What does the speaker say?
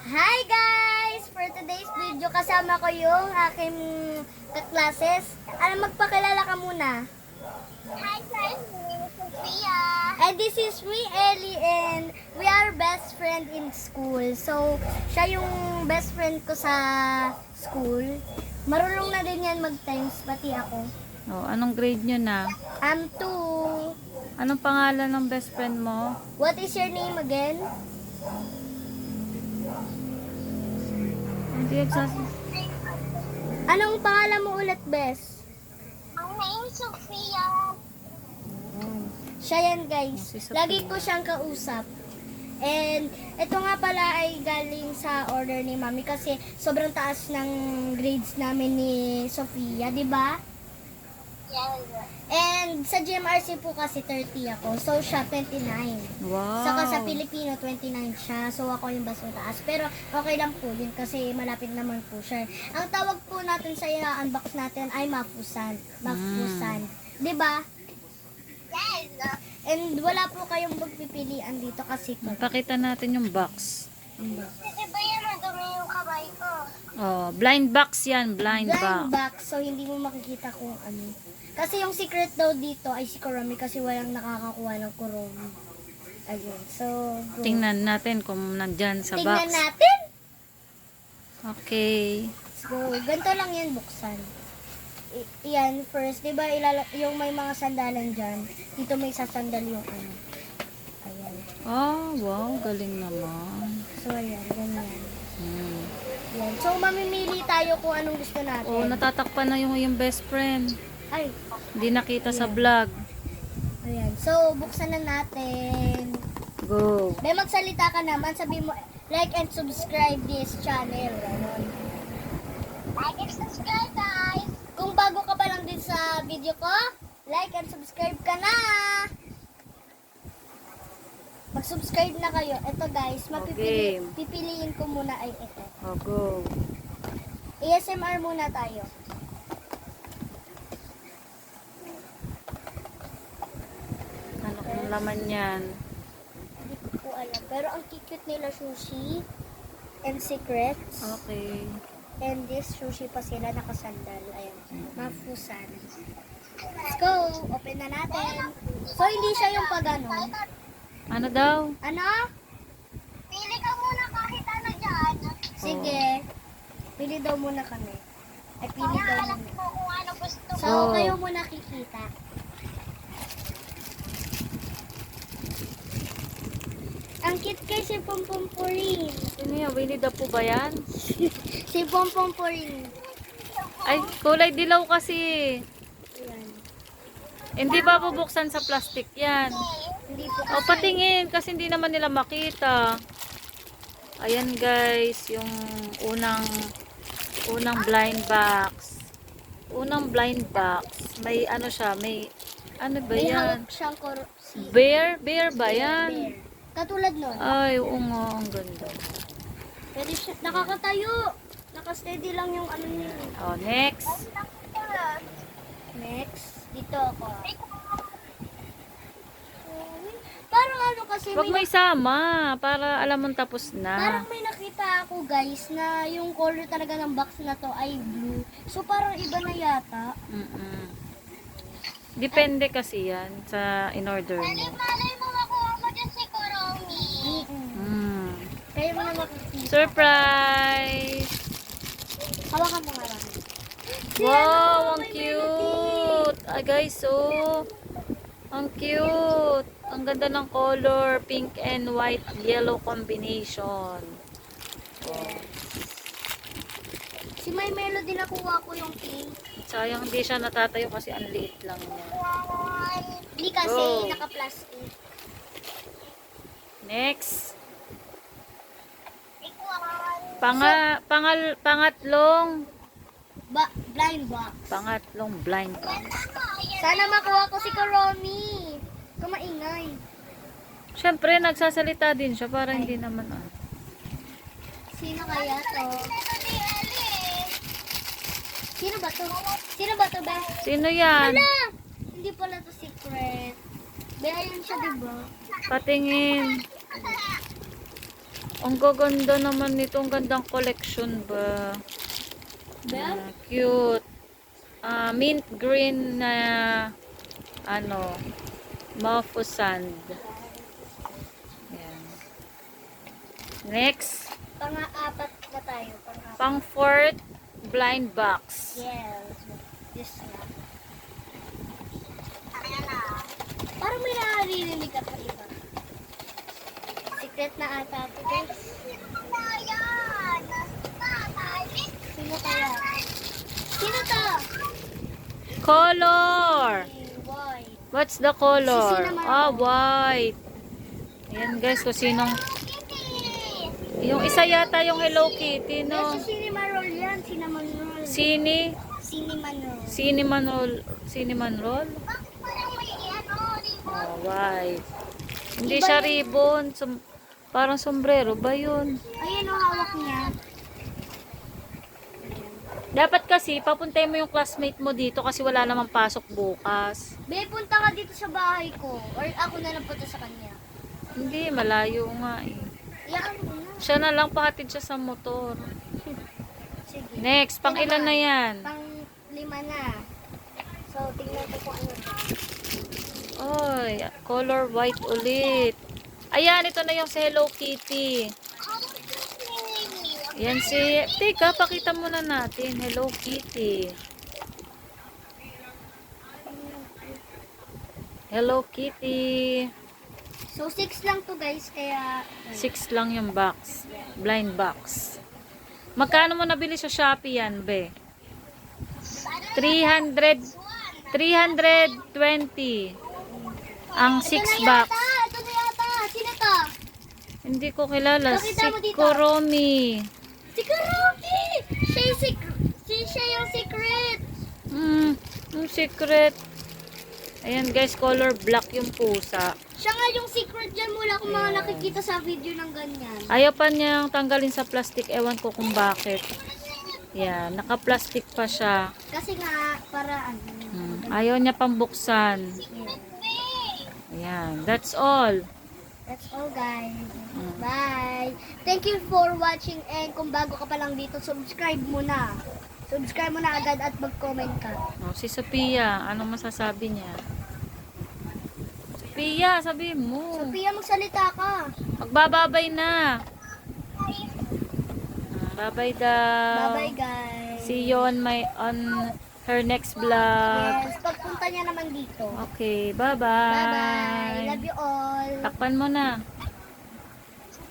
Hi guys! For today's video, kasama ko yung aking kaklases. Magpakilala ka muna. Hi, friend. Sophia. And this is me, Ellie, and we are best friend in school. So, siya yung best friend ko sa school. Marunong na din yan mag-times, pati ako. Oh, anong grade nyo na? I'm 2. Anong pangalan ng best friend mo? What is your name again? Hindi Anong pangalan mo ulit, Bes? Ang name Sophia. Siya yan, guys. Si Sophia. Lagi ko siyang kausap. And ito nga pala ay galing sa order ni Mami kasi sobrang taas ng grades namin ni Sofia, di ba? Yes. And sa GMRC po kasi 30 ako. So siya 29. Wow. Saka sa Pilipino 29 siya. So ako yung mas mataas. Pero okay lang po yun kasi malapit naman po siya. Ang tawag po natin sa unbox natin ay mafusan. Mafusan. Di ba? Yes. And wala po kayong magpipilian dito kasi Pakita natin yung box. Kasi ba yan madumi yung kamay ko? Oh, blind box yan, blind blind box. box. So hindi mo makikita kung ano. Kasi yung secret daw dito ay si Kuromi kasi walang nakakakuha ng Kuromi. Ayun. So, go. Tingnan natin kung nandyan sa Tingnan box. natin. Okay. So, ganito lang yan buksan. Iyan, first, di ba, yung may mga sandalan dyan, dito may sasandal yung ano. Ayan. Oh, wow, galing naman. So, ayan, ganyan. Hmm. Ayan. So, mamimili tayo kung anong gusto natin. Oh, natatakpan na yung best friend. Ay, Hindi nakita sa vlog. ayan. So, buksan na natin. Go. May magsalita ka naman, sabi mo, like and subscribe this channel. Ganon. Like and subscribe, guys. Kung bago ka pa lang din sa video ko, like and subscribe ka na. Mag-subscribe na kayo. Ito guys, Okay. pipiliin ko muna ay ito. Oh, go. ASMR muna tayo. Ano kung laman yan? Hindi ko po alam. Pero ang cute nila sushi and secrets. Okay. And this sushi pa sila nakasandal. Ayan. Mafusan. Let's go. Open na natin. So, hindi siya yung pagano. Ano daw? Ano? Pili ka muna kahit ano dyan. Sige. Pili daw muna kami. Ay, pili daw Alam muna. mo kung ano gusto mo. So, Oh. kayo muna kikita. Ang cute kay si Pompom Puring. Sino yan? Winnie the Pooh ba yan? Si Pompom Puring. Ay, kulay dilaw kasi. Ayan. Hindi ba bubuksan sa plastic yan? Hindi po O, patingin kasi hindi naman nila makita. Ayan guys, yung unang blind box. Unang blind box. May ano siya, may ano ba may yan? hawak siyang si Bear? Bear ba yan? bear. Katulad nun. Ay, oo nga, ang ganda. Pwede siya, nakakatayo. Nakasteady lang yung ano niya. O, next. Next, dito ako. Parang ano kasi Huwag mo isama para alam mong tapos parang na. may nakita ako guys na yung color talaga ng box na to ay blue. So parang iba na yata. Mm-mm. Depende kasi yan sa in-order mo. Malay mo makuha mo dyan si Kuromi. Mm. Kaya mo na makikita. Surprise! Hawakan mo nga lang. Wow, ang cute! Ay guys, oh. Ang cute! Ang ganda ng color. Pink and white yellow combination. Si May Melody nakuha ko yung pink. Sayang hindi siya natatayo kasi ang liit lang niya. Hindi kasi Go. naka-plastic. Next. Ikuan. Pangatlong Blind box. blind box. Sana makuha ko si Kuromi. Kumaingay. Siyempre, nagsasalita din siya para hindi naman Sino kaya to? Sino ba to? Sino ba to, Be? Sino yan? Hala! Hindi pala to secret. Be, ayun siya, diba? Patingin. Ang gaganda naman nito. Ang gandang collection ba? Cute. Mint green na ano, Mofo sand. Ayan. Next, Pang-apat na tayo. Pang-apat. pang fourth blind box. Yes. This na. Ayan na. Parang may naririnig ka pa iba. Secret na ata ito, guys. Ayan. Sino kaya? Sino to? Color! White. What's the color? Si Cinnamon Ah, Roll. white. Ayan guys, kung sinong... Yung isa yata yung Hello Kitty, no? Yes, cinnamon roll yan. Cinnamon roll. Cinnamon roll. Cinnamon roll. Cinnamon roll? Bakit parang may ano, ribbon? Oh, white. Hindi siya ribbon. Parang sombrero ba yun? Ayan o, hawak niya. Dapat kasi, papuntay mo yung classmate mo dito kasi wala namang pasok bukas. Be, punta ka dito sa bahay ko. Or ako na lang punta sa kanya. Hindi, malayo nga eh. Iyakan mo na. Siya na lang, pahatid siya sa motor. Sige. Next, pang ilan na yan? Pang 5 na. So, tingnan ko kung ano ba. Oy, color white ulit. Ayan, ito na yung si Hello Kitty. Yan si... Teka, pakita muna natin. Hello Kitty. Hello Kitty. So, 6 lang to guys. Kaya, 6 lang yung box. Blind box. Magkano mo nabili sa Shopee yan, be? 320. Ang 6 box. Ito na yata. Sino to? Hindi ko kilala. Si Pakita mo dito. Kuromi. Si Karuki! Siya yung secret. Yung secret. Ayan guys, color black yung pusa. Siya nga yung secret dyan. Wala akong mga nakikita sa video ng ganyan. Ayaw pa niyang tanggalin sa plastic. Ewan ko kung bakit. Yan, naka-plastic pa siya. Kasi nga, para ano. Ayaw niya pang buksan. Ayan, that's all. That's all guys. Bye. Thank you for watching and kung bago ka pa lang dito, subscribe mo na. Subscribe mo na agad at mag-comment ka. Oh, si Sophia, anong masasabi niya? Sophia, sabi mo. Sophia, magsalita ka. Magbababay na. Bye-bye daw. Bye-bye guys. See you on her next vlog. Yes, pagpunta niya naman dito. Okay, bye-bye. Bye-bye. Love you all. Takpan mo na.